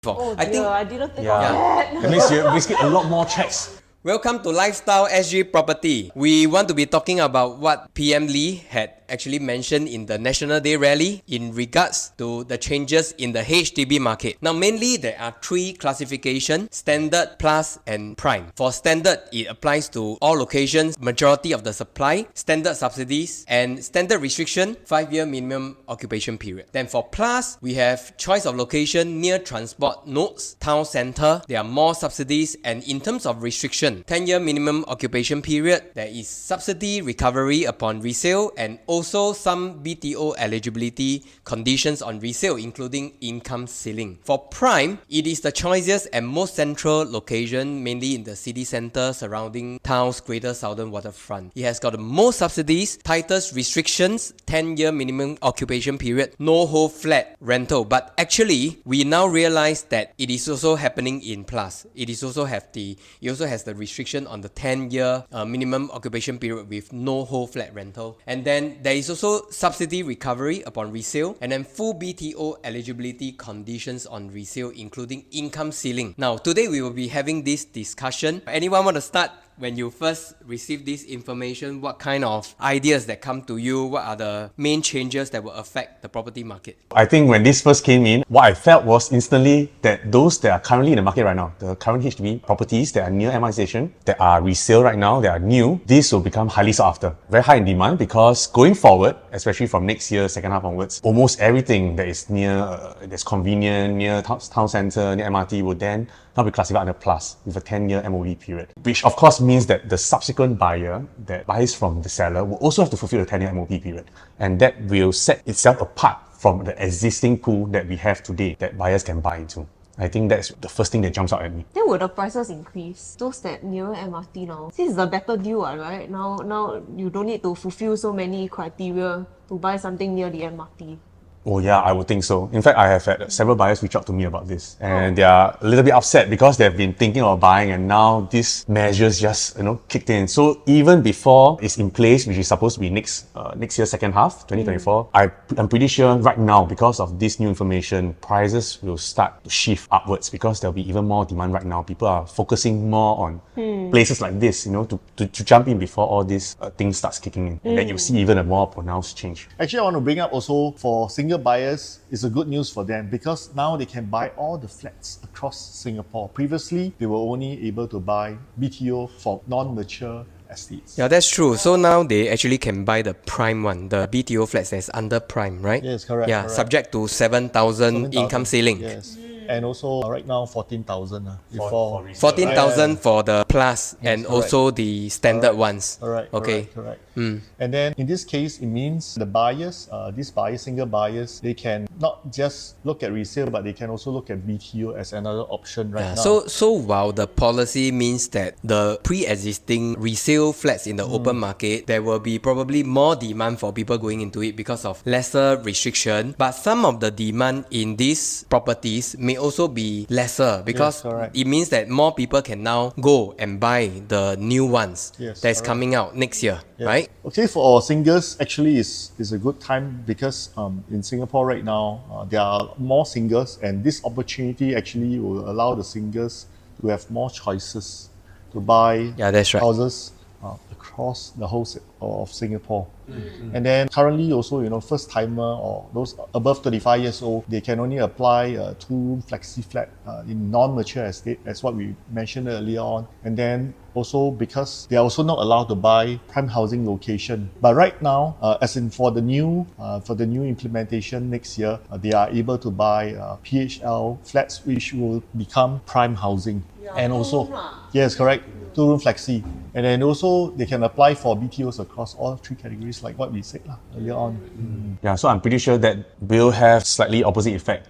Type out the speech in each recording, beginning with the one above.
Oh I think I didn't think of that. That means you basically a lot more checks. Welcome to Lifestyle SG Property. We want to be talking about what PM Lee had actually mentioned in the National Day rally in regards to the changes in the HDB market. Now, mainly there are three classifications: standard, plus, and prime. For standard, it applies to all locations, majority of the supply, standard subsidies, and standard restriction, 5-year minimum occupation period. Then for plus, we have choice of location near transport nodes, town center, there are more subsidies, and in terms of restriction, 10-year minimum occupation period, there is subsidy recovery upon resale, and also some BTO eligibility conditions on resale, including income ceiling. For prime, it is the choicest and most central location, mainly in the city center surrounding towns, greater southern waterfront. It has got the most subsidies, tightest restrictions, 10-year minimum occupation period, no whole flat rental. But actually, we now realize that it is also happening in plus. It also has the restriction on the 10-year minimum occupation period with no whole flat rental. And then there is also subsidy recovery upon resale, and then full BTO eligibility conditions on resale, including income ceiling. Now, today we will be having this discussion. Anyone want to start? When you first receive this information, what kind of ideas that come to you? What are the main changes that will affect the property market? I think when this first came in, what I felt was instantly that those that are currently in the market right now, the current HDB properties that are near MI station, that are resale right now, that are new, these will become highly sought after. Very high in demand, because going forward, especially from next year, second half onwards, almost everything that is near, that's convenient, near town center, near MRT will then now be classified under plus with a 10-year MOE period, which of course means that the subsequent buyer that buys from the seller will also have to fulfill the 10-year MOP period, and that will set itself apart from the existing pool that we have today that buyers can buy into. I think that's the first thing that jumps out at me. Then will the prices increase? Those that nearer MRT now. This is a better deal, right? Now you don't need to fulfill so many criteria to buy something near the MRT. Oh yeah, I would think so. In fact, I have had several buyers reach out to me about this, and they are a little bit upset because they've been thinking of buying, and now these measures just kicked in. So even before it's in place, which is supposed to be next year second half 2024, I'm pretty sure right now, because of this new information, prices will start to shift upwards, because there'll be even more demand right now. People are focusing more on places like this, to jump in before all these things starts kicking in, and then you'll see even a more pronounced change. Actually, I want to bring up also for single buyers, it's a good news for them, because now they can buy all the flats across Singapore. Previously, they were only able to buy BTO for non-mature estates. Yeah, that's true. So now they actually can buy the prime one, the BTO flats that's under prime, right? Yes, correct. Yeah, correct. Subject to 7,000 income ceiling. Yes. And also right now 14,000 for 14,000 for the plus, Yes, and correct. also the standard ones. Correct. Okay. Correct. And then in this case, it means the buyers, these buyers, single buyers, they can not just look at resale, but they can also look at BTO as another option right now. So while the policy means that the pre-existing resale flats in the open market, there will be probably more demand for people going into it because of lesser restriction, but some of the demand in these properties may also be lesser, because correct. it means that more people can now go and buy the new ones Yes, that's correct. coming out next year, Yeah. right? Okay, for singles, actually is a good time, because in Singapore right now, there are more singles, and this opportunity actually will allow the singles to have more choices to buy Yeah, that's right. houses across the whole of Singapore. And then currently also, first timer or those above 35 years old, they can only apply a 2-room flexi flat in non-mature estate, as what we mentioned earlier on. And then also because they are also not allowed to buy prime housing location. But right now, as in for the new implementation next year, they are able to buy PHL flats, which will become prime housing. And also, yes, correct, 2-room flexi. And then also they can apply for BTOs across all 3 categories, like what we said earlier on. Yeah, so I'm pretty sure that will have slightly opposite effect.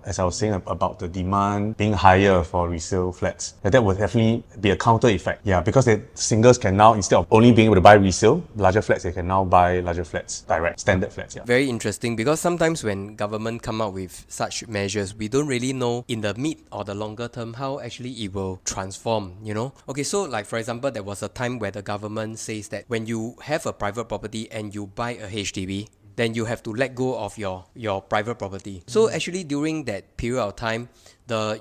As I was saying about the demand being higher for resale flats, that would definitely be a counter effect. Yeah, because the singles can now, instead of only being able to buy resale, larger flats, they can now buy larger flats, direct, standard flats. Yeah. Very interesting, because sometimes when government come out with such measures, we don't really know in the mid or the longer term how actually it will transform, Okay, so like for example, there was a time where the government says that when you have a private property and you buy a HDB, then you have to let go of your private property. So actually during that period of time,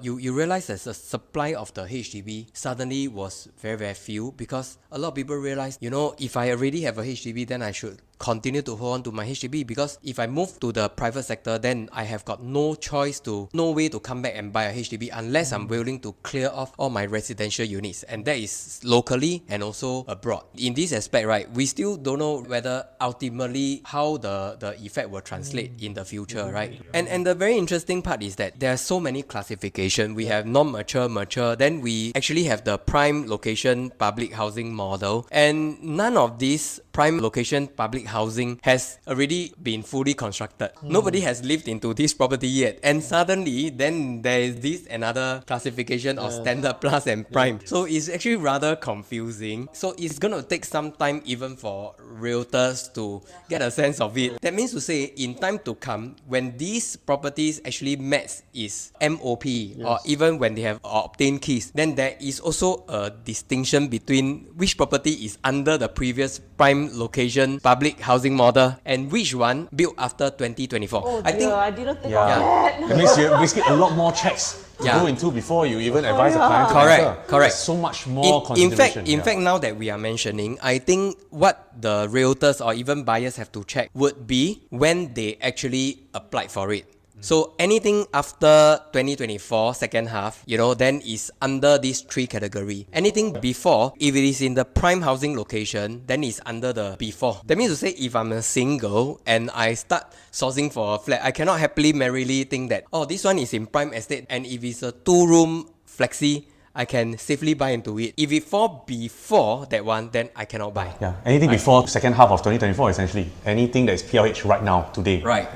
you realize that the supply of the HDB suddenly was very few, because a lot of people realize, if I already have a HDB, then I should continue to hold on to my HDB, because if I move to the private sector, then I have got no way to come back and buy a HDB unless I'm willing to clear off all my residential units, and that is locally and also abroad. In this aspect, right, we still don't know whether ultimately how the effect will translate in the future, right? And the very interesting part is that there are so many classification. We have non-mature, mature, then we actually have the prime location public housing model, and none of these prime location public housing has already been fully constructed. Nobody has lived into this property yet, and suddenly then there is this another classification of standard plus and prime. So it's actually rather confusing. So it's gonna take some time even for realtors to get a sense of it. That means to say, in time to come, when these properties actually met is MOP, or even when they have obtained keys, then there is also a distinction between which property is under the previous prime location public housing model and which one built after 2024. Oh I dear, think I didn't think Yeah. of that. That means you basically a lot more checks to Yeah. go into before you even advise a yeah. client to Correct, enter. correct. There's so much more in consideration. fact, now that we are mentioning, I think what the realtors or even buyers have to check would be when they actually applied for it. So anything after 2024 second half, then is under these three category. Anything before, if it is in the prime housing location, then it's under the before. That means to say, if I'm a single and I start sourcing for a flat, I cannot happily merrily think that, this one is in prime estate, and if it's a 2-room flexi, I can safely buy into it. If it fall before that one, then I cannot buy. Yeah, anything before second half of 2024, essentially. Anything that is PLH right now, today. Right.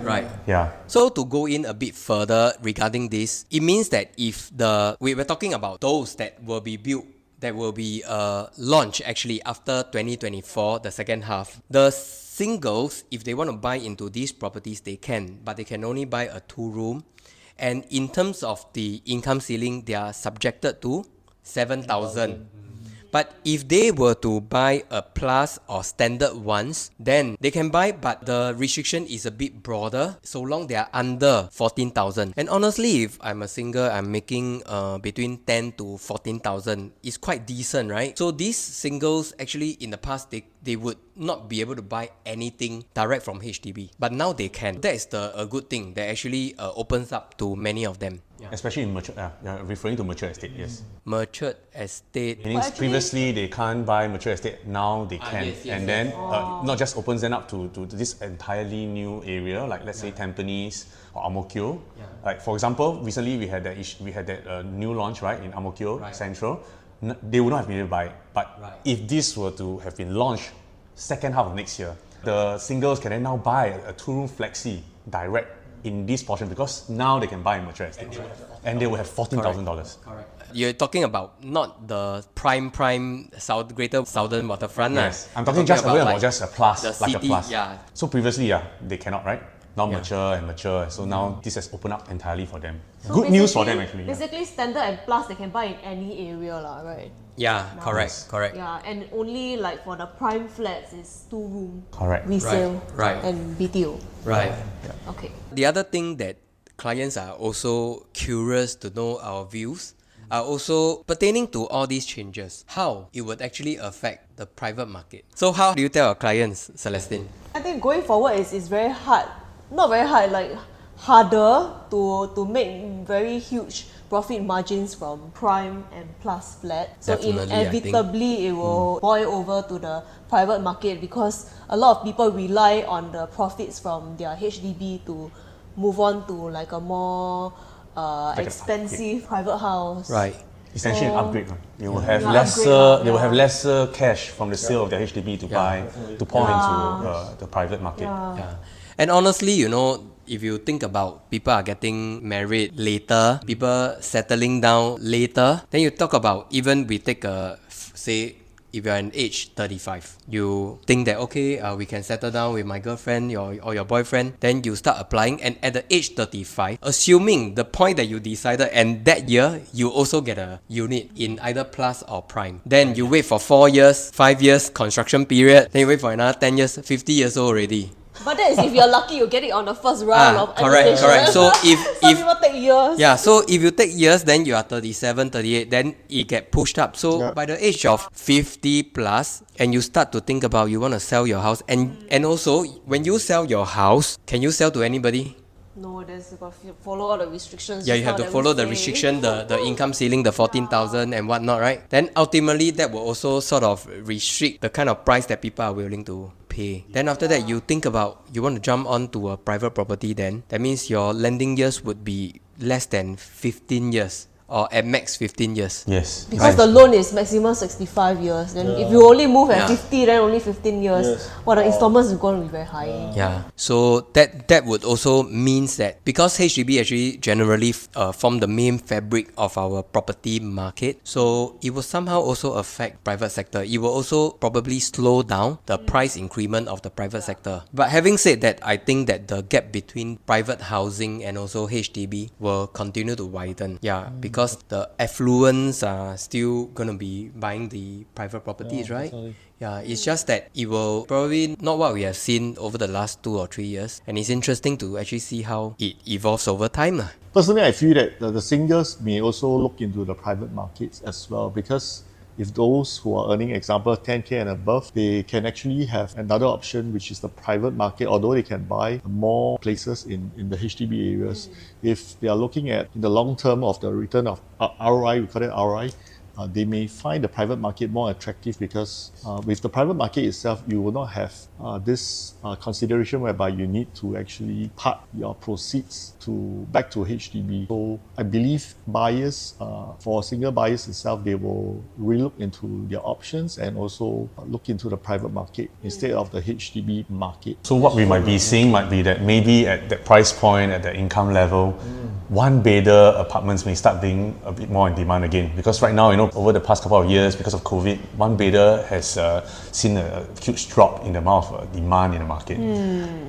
Yeah. So to go in a bit further regarding this, it means that if we were talking about those that will be built, that will be launched actually after 2024, the second half, the singles, if they want to buy into these properties, they can, but they can only buy a 2-room. And in terms of the income ceiling, they are subjected to 7,000. But if they were to buy a plus or standard ones, then they can buy, but the restriction is a bit broader, so long they are under 14,000. And honestly, if I'm a single, I'm making between 10 to 14,000. It's quite decent, right? So these singles, actually in the past, they would not be able to buy anything direct from HDB, but now they can. That is a good thing that actually opens up to many of them. Especially in mature, referring to mature estate, yes. Matured estate. Meaning previously they can't buy mature estate, now they can. Yes, and then not just opens them up to this entirely new area, like let's say Tampines or Ang Mo Kio. Like for example, recently we had that new launch, right, in Ang Mo Kio Central. They would not have been able to buy. But if this were to have been launched second half of next year, the singles can then now buy a 2-room flexi direct in this portion, because now they can buy in mature estate, and they will have $14,000. Correct. You're talking about not the prime greater southern waterfront. Yes, I'm talking just about like just a plus, the like city, a plus. yeah. So previously, they cannot, right? Now mature and mature. So now this has opened up entirely for them. So Good news for them actually. Basically, standard and plus they can buy in any area, right? Yeah, correct. Yeah, and only like for the prime flats is 2-room. Correct. Resale. Right. And BTO. Right. Okay. The other thing that clients are also curious to know our views are also pertaining to all these changes, how it would actually affect the private market. So how do you tell our clients, Celestine? I think going forward is very hard. Not very hard, like harder to make very huge profit margins from prime and plus flat. So Definitely, I think. inevitably it will boil over to the private market, because a lot of people rely on the profits from their HDB to move on to like a more expensive private house. Right. Essentially an upgrade. They will have Yeah, lesser. upgrade, They will yeah. have lesser cash from the sale of their HDB to buy to pour into the private market. Yeah. And honestly, if you think about people are getting married later, people settling down later, then you talk about, even we take say, if you're an age 35, you think that, okay, we can settle down with my girlfriend or your boyfriend, then you start applying, and at the age 35, assuming the point that you decided, and that year, you also get a unit in either plus or prime. Then you wait for 4 years, 5 years construction period, then you wait for another 10 years, 50 years old already. But that is if you're lucky, you get it on the first round of correct. annexation. So Some people take years. yeah, so if you take years, then you are 37, 38, then it get pushed up. So Yeah. by the age of 50 plus, and you start to think about you want to sell your house, and also when you sell your house, can you sell to anybody? No, there's got to follow all the restrictions. Yeah, just you have now to that we follow the say. restriction, the income ceiling, the 14,000 and whatnot, right? Then ultimately that will also sort of restrict the kind of price that people are willing to pay. Then after that, you think about you want to jump onto a private property. Then that means your lending years would be less than 15 years. Or at max 15 years. Yes. Because the loan is maximum 65 years. Then if you only move at 50, then only 15 years. Yes. Well, the installments is going to be very high. Yeah, so that would also means that because HDB actually generally form the main fabric of our property market, so it will somehow also affect private sector. It will also probably slow down the price increment of the private sector. But having said that, I think that the gap between private housing and also HDB will continue to widen. Yeah, because the affluents are still gonna be buying the private properties, right? definitely. Yeah, it's just that it will probably not what we have seen over the last 2 or 3 years, and it's interesting to actually see how it evolves over time lah. Personally, I feel that the singles may also look into the private markets as well, because if those who are earning, example, 10K and above, they can actually have another option, which is the private market, although they can buy more places in the HDB areas. If they are looking at in the long term of the return of ROI, we call it ROI, they may find the private market more attractive, because with the private market itself, you will not have this consideration whereby you need to actually part your proceeds back to HDB. So I believe buyers, for single buyers itself, they will relook into their options and also look into the private market instead of the HDB market. So what we might be seeing might be that maybe at that price point, at the income level, one bedder apartments may start being a bit more in demand again. Because right now, over the past couple of years, because of COVID, one bedder has seen a huge drop in the amount of demand in the market.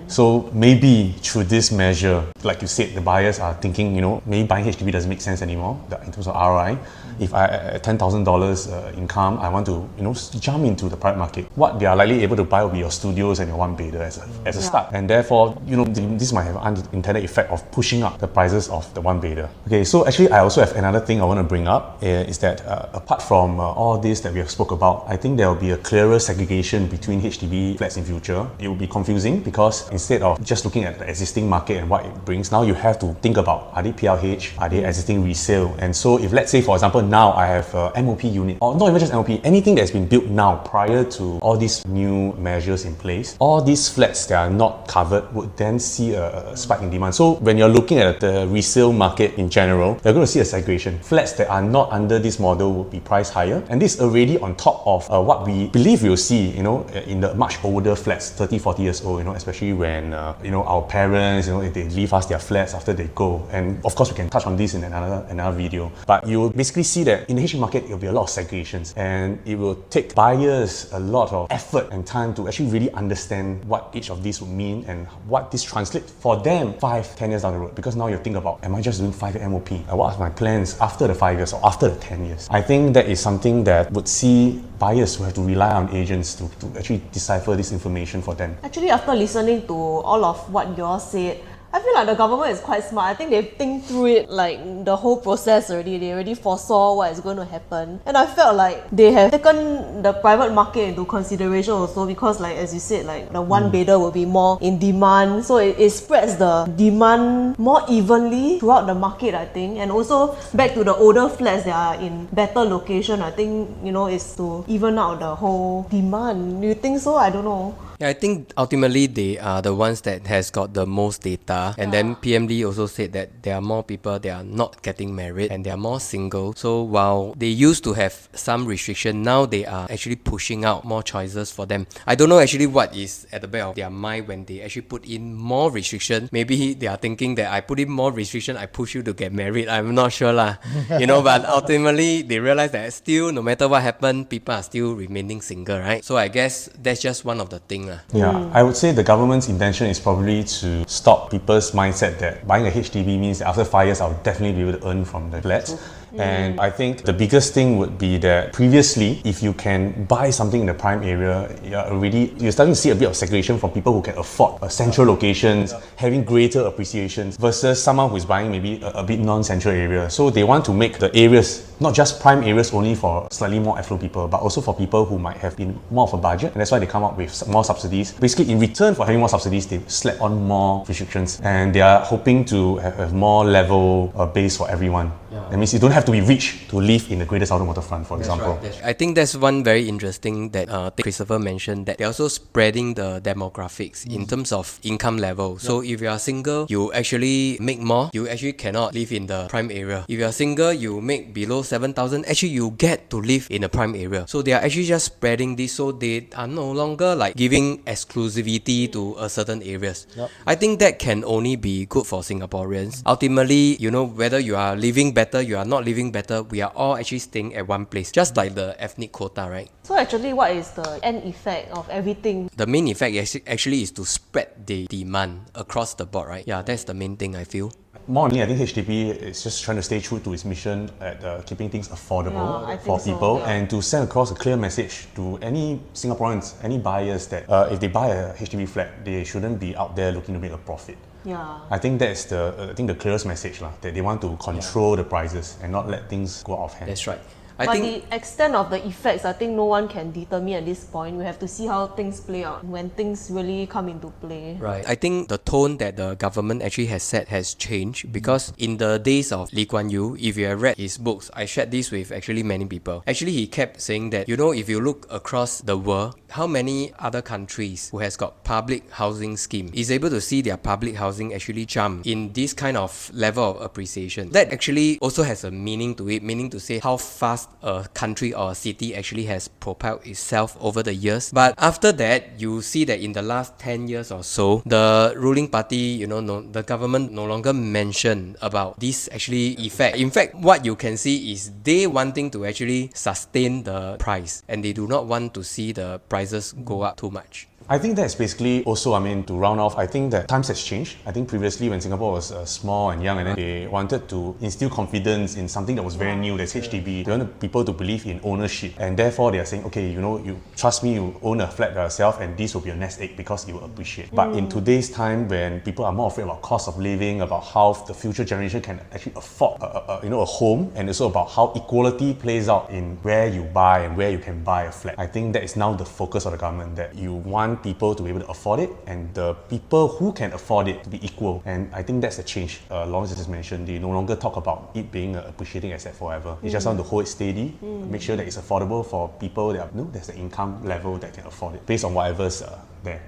So maybe through this measure, like you said, the buyers are thinking, maybe buying HDB doesn't make sense anymore in terms of ROI. If I at $10,000 income, I want to jump into the private market. What they are likely able to buy will be your studios and your one bedder as a start, and therefore this might have an unintended effect of pushing up the prices of the one bedder. Okay, so actually I also have another thing I want to bring up is that apart from all this that we have spoke about, I think there will be a clearer segregation between HDB flats in future. It will be confusing because instead of just looking at the existing market and what it brings, now you have to think about, are they PLH, are they existing resale? And so if let's say for example now I have a MOP unit, or not even just MOP, anything that's been built now prior to all these new measures in place, all these flats that are not covered would then see a spike in demand. So when you're looking at the resale market in general, you're going to see a segregation. Flats that are not under this model will be priced higher, and this is already on top of what we believe we'll see, in the much older flats, 30, 40 years old, especially when, our parents, if they leave us their flats after they go. And of course, we can touch on this in another video. But you will basically see that in the HDB market, it'll be a lot of segregations, and it will take buyers a lot of effort and time to actually really understand what each of these would mean and what this translates for them 5-10 years down the road. Because now you think about, am I just doing 5-year MOP? What are my plans after the 5 years or after the 10 years? I think that is something that would see buyers who have to rely on agents to actually decipher this information for them. Actually, after listening to all of what you all said, I feel like the government is quite smart. I think they think through it, like the whole process already. They already foresaw what is going to happen. And I felt like they have taken the private market into consideration also, because like as you said, like the one bedder will be more in demand. So it spreads the demand more evenly throughout the market, I think. And also back to the older flats that are in better location, I think, is to even out the whole demand. Do you think so? I don't know. Yeah, I think ultimately they are the ones that has got the most data. And then PMD also said that there are more people that are not getting married and they are more single. So while they used to have some restriction, now they are actually pushing out more choices for them. I don't know actually what is at the back of their mind when they actually put in more restriction. Maybe they are thinking that I put in more restriction, I push you to get married. I'm not sure lah. But ultimately they realize that still, no matter what happened, people are still remaining single, right? So I guess that's just one of the things. Yeah, I would say the government's intention is probably to stop people people's mindset that buying a HDB means that after 5 years I'll definitely be able to earn from the flats. And I think the biggest thing would be that previously, if you can buy something in the prime area, you're starting to see a bit of segregation from people who can afford central locations, having greater appreciations versus someone who's buying maybe a bit non-central area. So they want to make the areas not just prime areas only for slightly more affluent people, but also for people who might have been more of a budget, and that's why they come up with more subsidies. Basically, in return for having more subsidies, they slap on more restrictions, and they are hoping to have more level base for everyone. That means you don't have to be rich to live in the Greater Southern Waterfront, for example. Right. I think that's one very interesting that Christopher mentioned, that they're also spreading the demographics in terms of income level. So if you are single, you actually make more. You actually cannot live in the prime area. If you are single, you make below 7,000. Actually, you get to live in a prime area. So they are actually just spreading this, so they are no longer like giving exclusivity to a certain areas. I think that can only be good for Singaporeans. Ultimately, whether you are living better, you are not living better, we are all actually staying at one place, just like the ethnic quota, right? So actually, what is the end effect of everything? The main effect actually is to spread the demand across the board, right? Yeah, that's the main thing I feel. More only, I think HDB is just trying to stay true to its mission at keeping things affordable for people, and to send across a clear message to any Singaporeans, any buyers that if they buy a HDB flat, they shouldn't be out there looking to make a profit. I think that's the clearest message that they want to control the prices and not let things go out of hand. That's right. But the extent of the effects, I think no one can determine at this point. We have to see how things play out when things really come into play. Right. I think the tone that the government actually has set has changed, because in the days of Lee Kuan Yew, if you have read his books, I shared this with actually many people. Actually, he kept saying that, if you look across the world, how many other countries who has got public housing scheme is able to see their public housing actually jump in this kind of level of appreciation? That actually also has a meaning to it, meaning to say how fast a country or a city actually has propelled itself over the years. But after that, you see that in the last 10 years or so, the ruling party, the government no longer mention about this actually effect. In fact, what you can see is they wanting to actually sustain the price, and they do not want to see the prices go up too much. I think that's basically also, to round off, I think that times has changed. I think previously when Singapore was small and young, and then they wanted to instill confidence in something that was very new, that's HDB. They wanted people to believe in ownership, and therefore they are saying, okay, you trust me, you own a flat by yourself, and this will be your nest egg because it will appreciate. But in today's time, when people are more afraid about cost of living, about how the future generation can actually afford a home, and also about how equality plays out in where you buy and where you can buy a flat, I think that is now the focus of the government, that you want people to be able to afford it, and the people who can afford it to be equal. And I think that's a change. Long as it is mentioned, they no longer talk about it being an appreciating asset forever. They just want to hold it steady, make sure that it's affordable for people that there's the income level that can afford it based on whatever's there.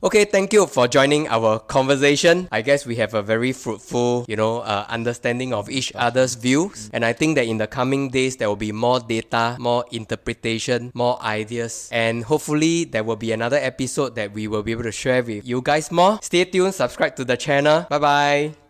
Okay, thank you for joining our conversation. I guess we have a very fruitful, understanding of each other's views. And I think that in the coming days, there will be more data, more interpretation, more ideas. And hopefully there will be another episode that we will be able to share with you guys more. Stay tuned, subscribe to the channel. Bye-bye.